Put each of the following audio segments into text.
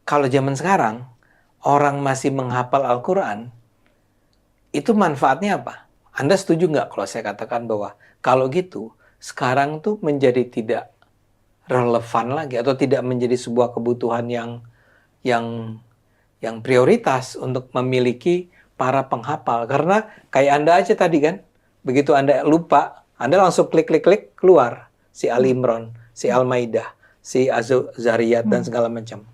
kalau zaman sekarang orang masih menghafal Al-Quran, itu manfaatnya apa? Anda setuju nggak kalau saya katakan bahwa kalau gitu, sekarang tuh menjadi tidak relevan lagi atau tidak menjadi sebuah kebutuhan yang prioritas untuk memiliki para penghafal. Karena kayak Anda aja tadi kan, begitu Anda lupa, Anda langsung klik keluar si Ali Imran, si Al-Maidah, si Az-Zariyat dan segala macam.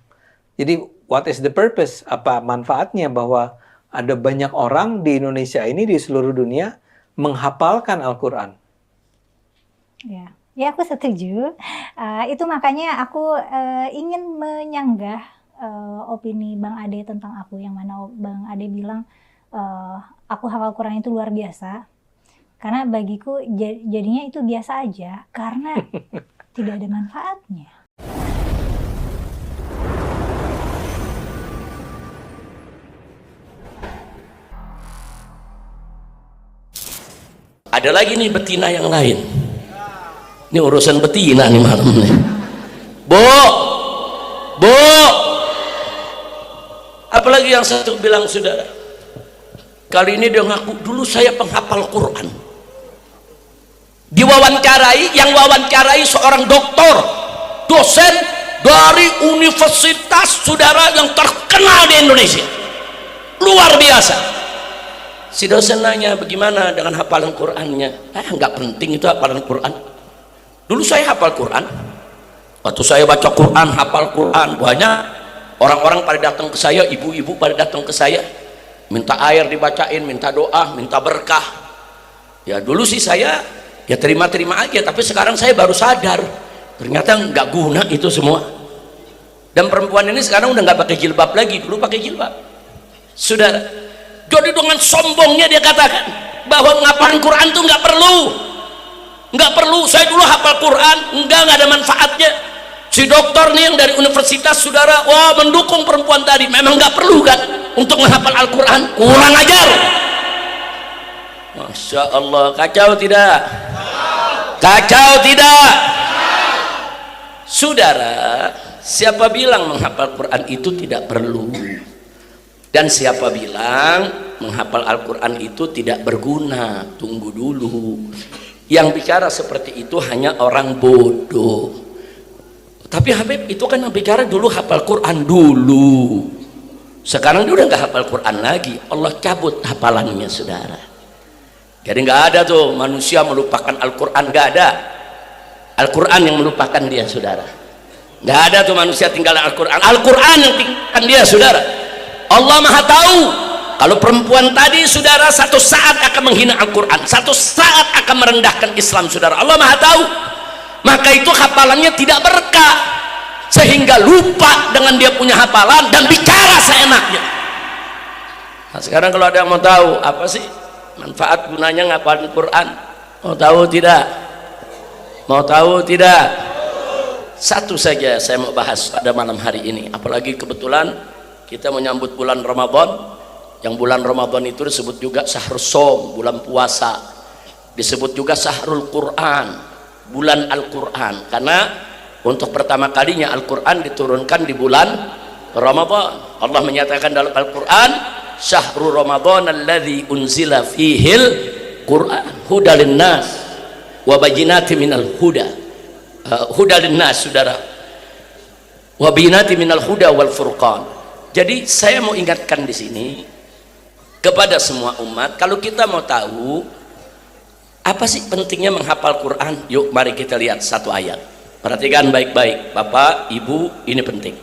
Jadi what is the purpose? Apa manfaatnya bahwa ada banyak orang di Indonesia ini, di seluruh dunia menghafalkan Al-Quran? Ya, aku setuju. Itu makanya aku ingin menyanggah opini Bang Ade tentang aku, yang mana Bang Ade bilang aku hafal Quran itu luar biasa. Karena bagiku jadinya itu biasa aja, karena tidak ada manfaatnya. Ada lagi nih betina yang lain. Ini urusan betina nih malam nih. Bu, apalagi yang satu bilang, saudara, kali ini dia ngaku dulu saya penghafal Quran. Yang wawancarai seorang doktor, dosen dari universitas, saudara, yang terkenal di Indonesia, luar biasa. Si dosen nanya, bagaimana dengan hafalan Qurannya? Nggak penting itu hafalan Quran. Dulu saya hafal Quran, waktu saya baca Quran, hafal Quran, banyak orang-orang pada datang ke saya, ibu-ibu pada datang ke saya, minta air dibacain, minta doa, minta berkah. Ya dulu sih saya ya terima-terima aja, tapi sekarang saya baru sadar ternyata nggak guna itu semua. Dan perempuan ini sekarang udah nggak pakai jilbab lagi, dulu pakai jilbab, saudara. Jadi dengan sombongnya dia katakan bahwa ngapalin Quran itu nggak perlu. Saya dulu hafal Quran, nggak ada manfaatnya. Si dokter nih yang dari universitas, saudara, wah mendukung perempuan tadi. Memang nggak perlu kan untuk menghafal Al-Quran, kurang ajar. Masya Allah, kacau tidak? Kacau tidak? Saudara, siapa bilang menghafal Quran itu tidak perlu? Dan siapa bilang menghafal Al-Quran itu tidak berguna? Tunggu dulu. Yang bicara seperti itu hanya orang bodoh. Tapi Habib itu kan yang bicara dulu hafal Quran dulu. Sekarang dia udah nggak hafal Quran lagi. Allah cabut hafalannya, saudara. Jadi nggak ada tuh manusia melupakan Al-Quran, nggak ada. Al-Quran yang melupakan dia, saudara. Nggak ada tuh manusia tinggal Al-Quran. Al-Quran yang tinggalkan dia, saudara. Allah Maha tahu kalau perempuan tadi, saudara, satu saat akan menghina Al-Quran, satu saat akan merendahkan Islam, saudara. Allah Maha tahu. Maka itu hafalannya tidak berkah, sehingga lupa dengan dia punya hafalan dan bicara seenaknya. Nah, sekarang kalau ada yang mau tahu apa sih manfaat gunanya ngapalin Quran, mau tahu tidak? Mau tahu tidak? Satu saja saya mau bahas pada malam hari ini, apalagi kebetulan kita menyambut bulan Ramadan, yang bulan Ramadan itu disebut juga Syahrul Shom, bulan puasa, disebut juga Syahrul Quran, bulan Al-Quran, karena untuk pertama kalinya Al-Quran diturunkan di bulan Ramadan. Allah menyatakan dalam Al-Quran, Syahrul Ramadan alladzi unzila fihil Quran hudalin nas wa bayyinatin minal huda, hudalin nas, saudara, wa bayyinatin minal huda wal furqan. Jadi saya mau ingatkan di sini kepada semua umat, kalau kita mau tahu apa sih pentingnya menghafal Quran, yuk mari kita lihat satu ayat. Perhatikan baik-baik, Bapak, Ibu, ini penting.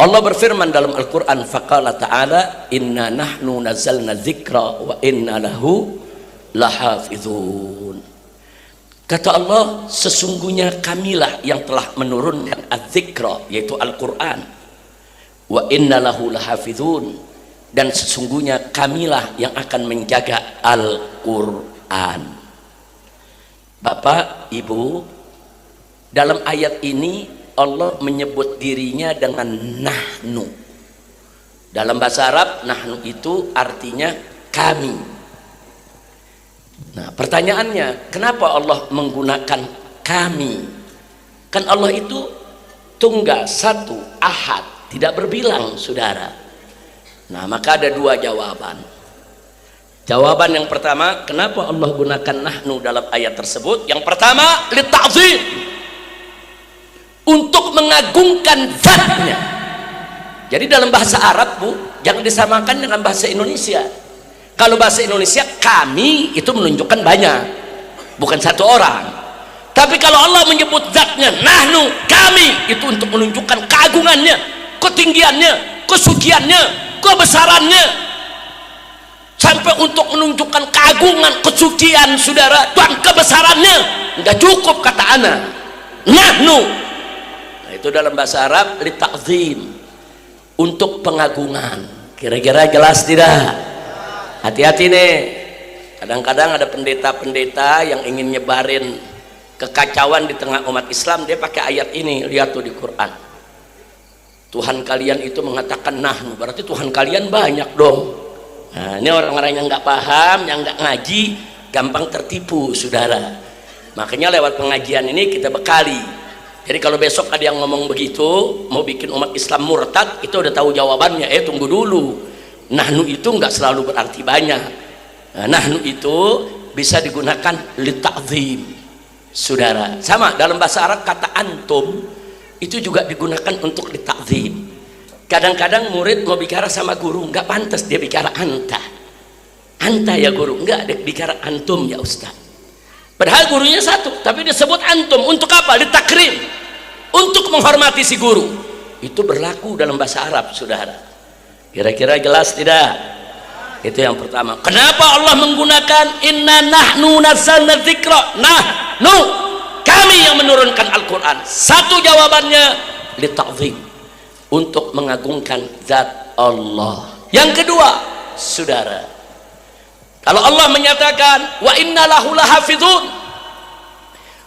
Allah berfirman dalam Al-Quran, faqala ta'ala, inna nahnu nazzalna dzikra wa inna lahu lahafizun. Kata Allah, sesungguhnya kamilah yang telah menurunkan az-dzikra, yaitu Al-Quran, wa inna lahu lahafizun, dan sesungguhnya kamilah yang akan menjaga Al-Quran. Bapak, Ibu, dalam ayat ini Allah menyebut dirinya dengan nahnu. Dalam bahasa Arab, nahnu itu artinya kami. Nah, pertanyaannya, kenapa Allah menggunakan kami? Kan Allah itu tunggal, satu, ahad, tidak berbilang, saudara. Nah, maka ada dua jawaban. Jawaban yang pertama, kenapa Allah gunakan nahnu dalam ayat tersebut? Yang pertama, lita'zim, untuk mengagungkan zatnya. Jadi dalam bahasa Arab, Bu, jangan disamakan dengan bahasa Indonesia. Kalau bahasa Indonesia, kami itu menunjukkan banyak, bukan satu orang. Tapi kalau Allah menyebut zatnya, nahnu, kami, itu untuk menunjukkan keagungannya, ketinggiannya, kesuciannya, kebesarannya, sampai untuk menunjukkan keagungan, kesucian, saudara, dan kebesarannya. Nggak cukup kata ana, nahnu. Nah, itu dalam bahasa Arab lita'zim, untuk pengagungan. Kira-kira jelas tidak? Hati-hati nih, kadang-kadang ada pendeta-pendeta yang ingin nyebarin kekacauan di tengah umat Islam. Dia pakai ayat ini, lihat tuh di Quran, Tuhan kalian itu mengatakan nahnu, berarti Tuhan kalian banyak dong. Nah, ini orang-orang yang nggak paham, yang nggak ngaji, gampang tertipu, saudara. Makanya lewat pengajian ini kita bekali. Jadi kalau besok ada yang ngomong begitu, mau bikin umat Islam murtad, itu udah tahu jawabannya. Tunggu dulu, nahnu itu nggak selalu berarti banyak. Nah, nahnu itu bisa digunakan lita'zim, saudara. Sama dalam bahasa Arab kata antum itu juga digunakan untuk lita'zim. Kadang-kadang murid mau bicara sama guru, nggak pantas dia bicara anta. Anta ya guru, nggak, dia bicara antum ya ustaz. Padahal gurunya satu, tapi disebut antum. Untuk apa? Ditakrim, untuk menghormati si guru. Itu berlaku dalam bahasa Arab, saudara. Kira-kira jelas tidak? Itu yang pertama. Kenapa Allah menggunakan inna nahnu nazzalna dzikra, nahnu, kami yang menurunkan Al-Quran? Satu jawabannya lita'zim, untuk mengagungkan zat Allah. Yang kedua, saudara, kalau Allah menyatakan wa inna lahu lahafizun,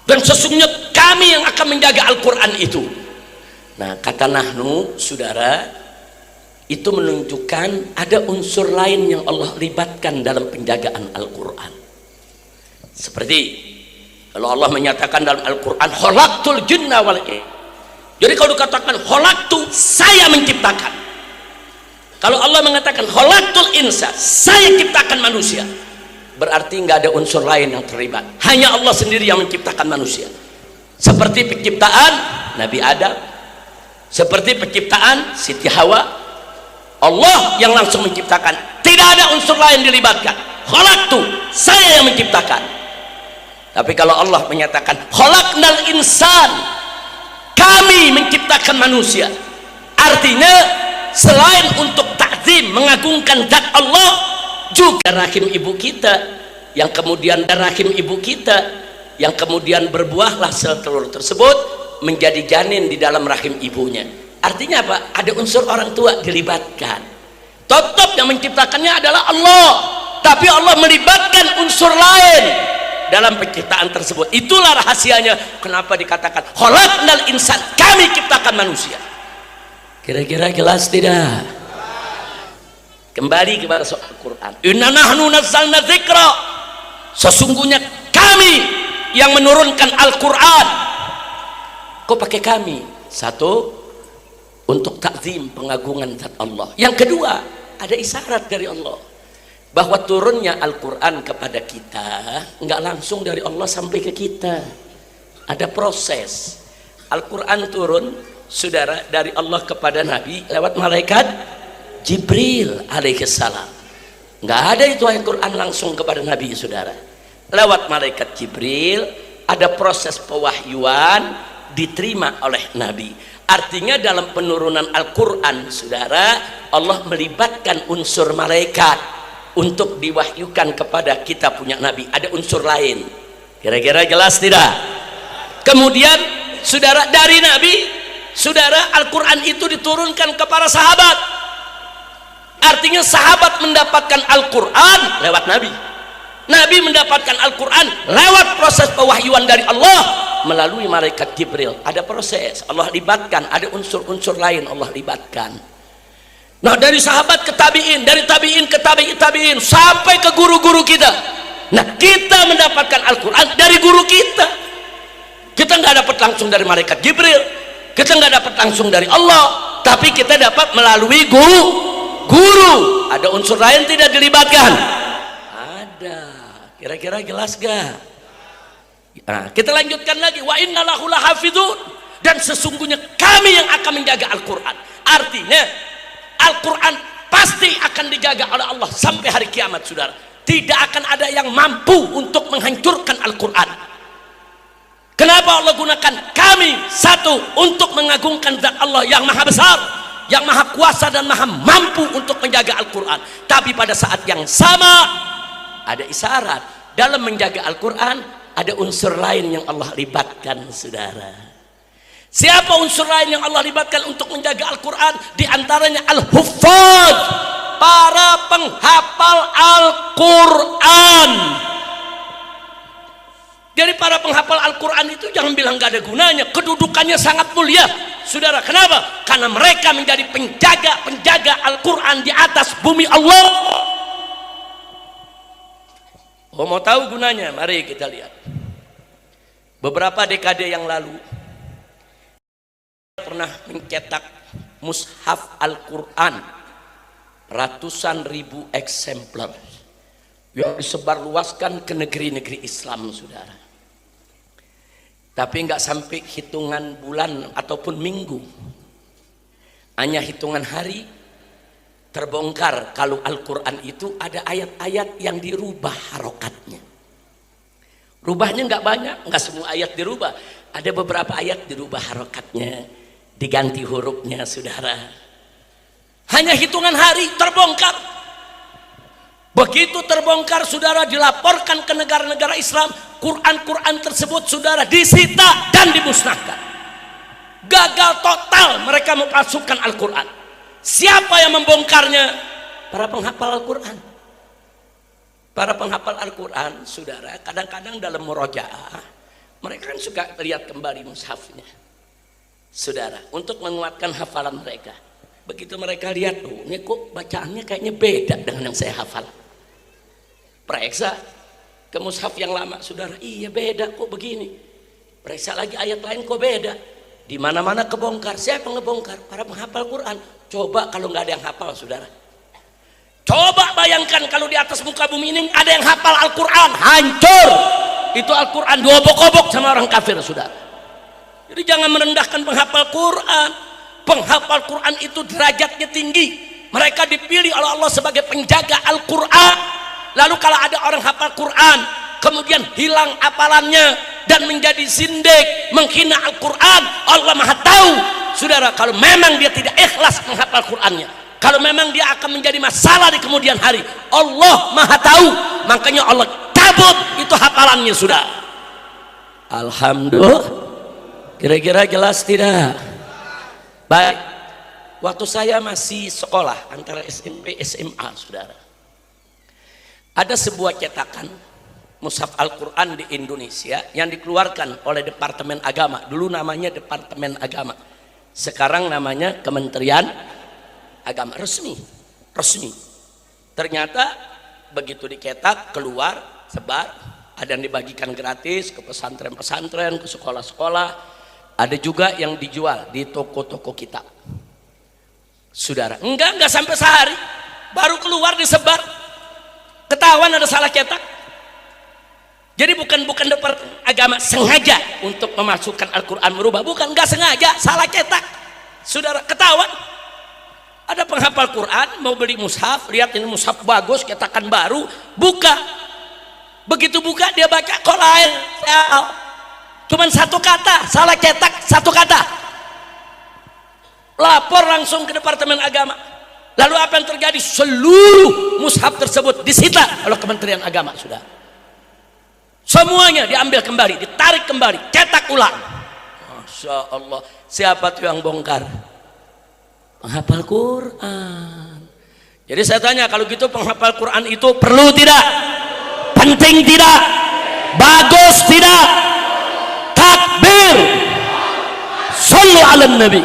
dan sesungguhnya kami yang akan menjaga Al-Quran itu. Nah, kata nahnu, saudara, itu menunjukkan ada unsur lain yang Allah libatkan dalam penjagaan Al-Quran. Seperti kalau Allah menyatakan dalam Al-Quran khalaqtul jinna wal ins. Jadi kalau dikatakan khalaqtu, saya menciptakan. Kalau Allah mengatakan khalaqtul insa, saya ciptakan manusia, berarti nggak ada unsur lain yang terlibat, hanya Allah sendiri yang menciptakan manusia. Seperti penciptaan Nabi Adam, seperti penciptaan Siti Hawa, Allah yang langsung menciptakan, tidak ada unsur lain dilibatkan. Khalaqtu, saya yang menciptakan. Tapi kalau Allah menyatakan khalaqnal insan, kami menciptakan manusia, artinya selain untuk takzim, mengagungkan zat Allah, juga rahim ibu kita, yang kemudian rahim ibu kita, yang kemudian berbuahlah sel telur tersebut menjadi janin di dalam rahim ibunya. Artinya apa? Ada unsur orang tua dilibatkan. Tetap yang menciptakannya adalah Allah, tapi Allah melibatkan unsur lain dalam penciptaan tersebut. Itulah rahasianya kenapa dikatakan khalaqnal insan, kami ciptakan manusia. Kira-kira jelas tidak? Kembali kepada soal Al-Quran, inna nahnu nazzalna dzikra, sesungguhnya kami yang menurunkan Al-Quran. Kok pakai kami? Satu, untuk takzim, pengagungan zat Allah. Yang kedua, ada isyarat dari Allah bahwa turunnya Al-Quran kepada kita nggak langsung dari Allah sampai ke kita, ada proses. Al-Quran turun, saudara, dari Allah kepada Nabi lewat malaikat Jibril alaihissalam. Nggak ada itu Al-Quran langsung kepada Nabi, saudara. Lewat malaikat Jibril ada proses pewahyuan, diterima oleh Nabi. Artinya dalam penurunan Al-Quran, saudara, Allah melibatkan unsur malaikat untuk diwahyukan kepada kita punya Nabi. Ada unsur lain. Kira-kira jelas tidak? Kemudian, saudara, dari Nabi, saudara, Al-Quran itu diturunkan kepada sahabat. Artinya sahabat mendapatkan Al-Quran lewat Nabi. Nabi mendapatkan Al-Quran lewat proses pewahyuan dari Allah melalui malaikat Jibril. Ada proses, Allah libatkan, ada unsur-unsur lain Allah libatkan. Nah, dari sahabat ke tabi'in, dari tabi'in ke tabi'in sampai ke guru-guru kita. Nah, kita mendapatkan Al-Quran dari guru kita. Kita nggak dapat langsung dari malaikat Jibril, kita nggak dapat langsung dari Allah, tapi kita dapat melalui guru. Ada unsur lain tidak dilibatkan? Ada. Kira-kira jelas gak? Nah, kita lanjutkan lagi. Wa inna lahu lahafidun, dan sesungguhnya kami yang akan menjaga Al-Quran. Artinya Al-Quran pasti akan dijaga oleh Allah sampai hari kiamat, saudara. Tidak akan ada yang mampu untuk menghancurkan Al-Quran. Kenapa Allah gunakan kami? Satu, untuk mengagungkan zat Allah yang maha besar, yang maha kuasa dan maha mampu untuk menjaga Al-Quran. Tapi pada saat yang sama ada isyarat, dalam menjaga Al-Quran ada unsur lain yang Allah libatkan, saudara. Siapa unsur lain yang Allah libatkan untuk menjaga Al-Quran? Di antaranya al-huffaz, para penghafal Al-Quran. Jadi para penghafal Al-Quran itu jangan bilang gak ada gunanya, kedudukannya sangat mulia, saudara. Kenapa? Karena mereka menjadi penjaga Al-Quran di atas bumi Allah. Oh, mau tahu gunanya? Mari kita lihat. Beberapa dekade yang lalu pernah mencetak mushaf Al-Quran ratusan ribu eksemplar yang disebarluaskan ke negeri-negeri Islam, saudara. Tapi nggak sampai hitungan bulan ataupun minggu, hanya hitungan hari terbongkar kalau Al-Quran itu ada ayat-ayat yang dirubah harokatnya. Rubahnya nggak banyak, nggak semua ayat dirubah. Ada beberapa ayat dirubah harokatnya, diganti hurufnya, saudara. Hanya hitungan hari terbongkar. Begitu terbongkar, saudara, dilaporkan ke negara-negara Islam, Quran-Quran tersebut, saudara, disita dan dimusnahkan. Gagal total mereka memalsukan Al-Quran. Siapa yang membongkarnya? Para penghafal Al-Quran. Para penghafal Al-Quran, saudara, kadang-kadang dalam murojaah mereka kan suka lihat kembali mushafnya, saudara, untuk menguatkan hafalan mereka. Begitu mereka lihat, oh, ini kok bacaannya kayaknya beda dengan yang saya hafal. Periksa ke mushaf yang lama, saudara, iya beda kok begini. Periksa lagi ayat lain, kok beda. Di mana-mana kebongkar. Siapa yang ngebongkar? Para penghafal Quran. Coba kalau nggak ada yang hafal, saudara. Coba bayangkan kalau di atas muka bumi ini ada yang hafal Al-Quran, hancur. Itu Al-Quran diobok-obok sama orang kafir, saudara. Jadi jangan merendahkan penghafal Quran. Penghafal Quran itu derajatnya tinggi. Mereka dipilih oleh Allah sebagai penjaga Al-Quran. Lalu kalau ada orang hafal Quran kemudian hilang hafalannya dan menjadi zindik, menghina Al-Quran, Allah Maha tahu, saudara, kalau memang dia tidak ikhlas menghafal Qurannya, kalau memang dia akan menjadi masalah di kemudian hari, Allah Maha tahu. Makanya Allah cabut itu hafalannya, sudah. Alhamdulillah. Kira-kira jelas tidak? Baik. Waktu saya masih sekolah antara SMP SMA, saudara, ada sebuah cetakan mushaf Al-Quran di Indonesia yang dikeluarkan oleh Departemen Agama. Dulu namanya Departemen Agama, sekarang namanya Kementerian Agama. Resmi. Ternyata begitu dicetak, keluar, sebar, ada yang dibagikan gratis ke pesantren-pesantren, ke sekolah-sekolah, ada juga yang dijual di toko-toko kitab, saudara. Enggak sampai sehari baru keluar, disebar, ketahuan ada salah cetak. Jadi bukan Departemen Agama sengaja untuk memasukkan Al-Quran merubah, bukan, enggak sengaja, salah cetak, saudara, ketahuan. Ada penghafal Quran mau beli mushaf, lihat ini mushaf bagus, cetakan baru, buka. Begitu buka dia baca kok lain, cuman satu kata, salah cetak satu kata. Lapor langsung ke Departemen Agama. Lalu apa yang terjadi? Seluruh mushaf tersebut disita oleh Kementerian Agama, sudah. Semuanya diambil kembali, ditarik kembali, cetak ulang. Masya Allah. Siapa tuh yang bongkar? Penghafal Quran. Jadi saya tanya, kalau gitu penghafal Quran itu perlu tidak? Penting tidak? Bagus tidak? Takbir. Shallu ala Nabi.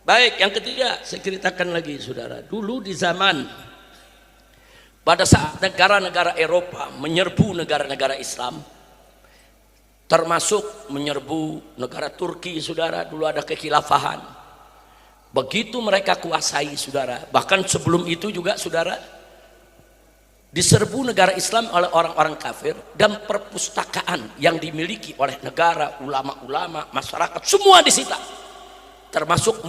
Baik, yang ketiga saya ceritakan lagi, saudara. Dulu di zaman pada saat negara-negara Eropa menyerbu negara-negara Islam, termasuk menyerbu negara Turki, saudara. Dulu ada kekhilafahan. Begitu mereka kuasai, saudara. Bahkan sebelum itu juga, saudara, diserbu negara Islam oleh orang-orang kafir, dan perpustakaan yang dimiliki oleh negara, ulama-ulama, masyarakat, semua disita. Termasuk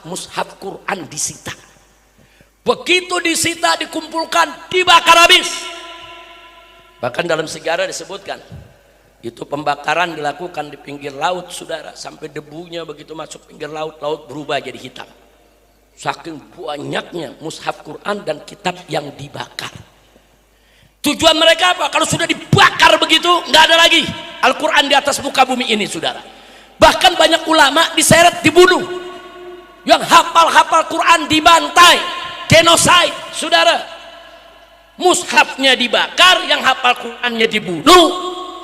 mushaf Quran disita. Begitu disita, dikumpulkan, dibakar habis. Bahkan dalam sejarah disebutkan, itu pembakaran dilakukan di pinggir laut, saudara, sampai debunya begitu masuk pinggir laut, laut berubah jadi hitam. Saking banyaknya mushaf Quran dan kitab yang dibakar. Tujuan mereka apa? Kalau sudah dibakar begitu, nggak ada lagi Al-Quran di atas muka bumi ini, saudara. Bahkan banyak ulama diseret, dibunuh. Yang hafal Quran dibantai, genocide, saudara. Mushafnya dibakar, yang hafal Qurannya dibunuh,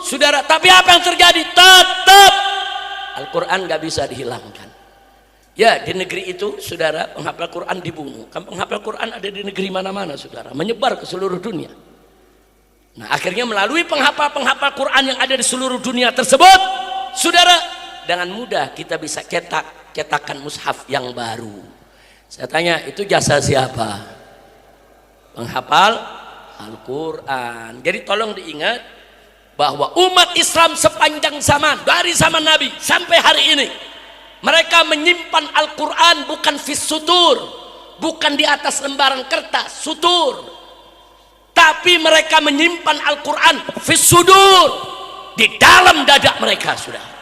saudara. Tapi apa yang terjadi? Tetap Al-Quran nggak bisa dihilangkan. Ya, di negeri itu, saudara, penghafal Quran dibunuh. Kan penghafal Quran ada di negeri mana-mana, saudara, menyebar ke seluruh dunia. Nah, akhirnya melalui penghafal Quran yang ada di seluruh dunia tersebut, saudara, dengan mudah kita bisa cetakan mushaf yang baru. Saya tanya, itu jasa siapa? Penghafal Al-Quran. Jadi tolong diingat bahwa umat Islam sepanjang zaman, dari zaman Nabi sampai hari ini, mereka menyimpan Al-Quran bukan fis sutur, bukan di atas lembaran kertas sutur, tapi mereka menyimpan Al-Quran fis sudur, di dalam dada mereka, saudara.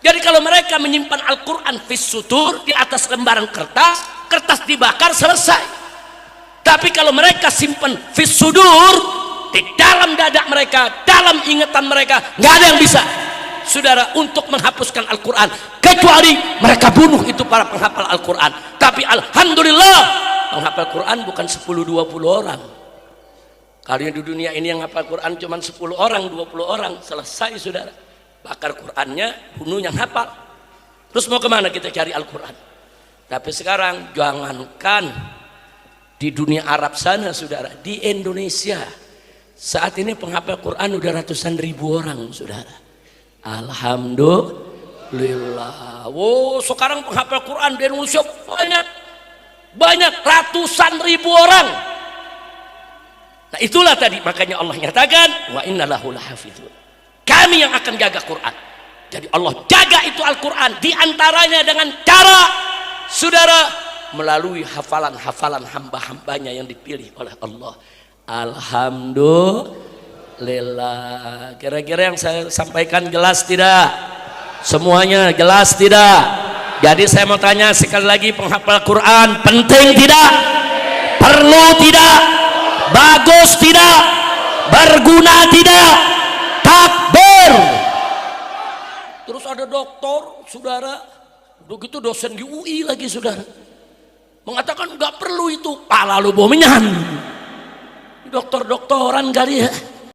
Jadi kalau mereka menyimpan Al-Quran fis sutur, di atas lembaran kertas, kertas dibakar, selesai. Tapi kalau mereka simpan fis sudur, di dalam dada mereka, dalam ingatan mereka, nggak ada yang bisa, saudara, untuk menghapuskan Al-Quran, kecuali mereka bunuh itu para penghafal Al-Quran. Tapi alhamdulillah, penghafal Quran bukan 10-20 orang. Kalau di dunia ini yang hafal Quran cuma 10 orang, 20 orang, selesai, saudara. Bakar Qurannya, bunuh yang hafal. Terus mau kemana kita cari Al-Quran? Tapi sekarang jangankan di dunia Arab sana, saudara, di Indonesia saat ini penghafal Quran udah ratusan ribu orang, saudara. Alhamdulillah. Wow, sekarang penghafal Quran di Indonesia banyak ratusan ribu orang. Nah, itulah tadi makanya Allah nyatakan, wa innalahu lahafizun. Kami yang akan jaga Quran. Jadi Allah jaga itu Al-Quran, diantaranya dengan cara, saudara, melalui hafalan-hafalan hamba-hambanya yang dipilih oleh Allah. Alhamdulillah. Kira-kira yang saya sampaikan jelas tidak? Semuanya jelas tidak? Jadi saya mau tanya sekali lagi, penghafal Quran penting tidak? Perlu tidak? Bagus tidak? Berguna tidak? Takbir. Terus ada doktor, saudara, begitu dosen di UI lagi, saudara, mengatakan nggak perlu itu, pala lu bomenyan. Doktor-doktoran kali ya.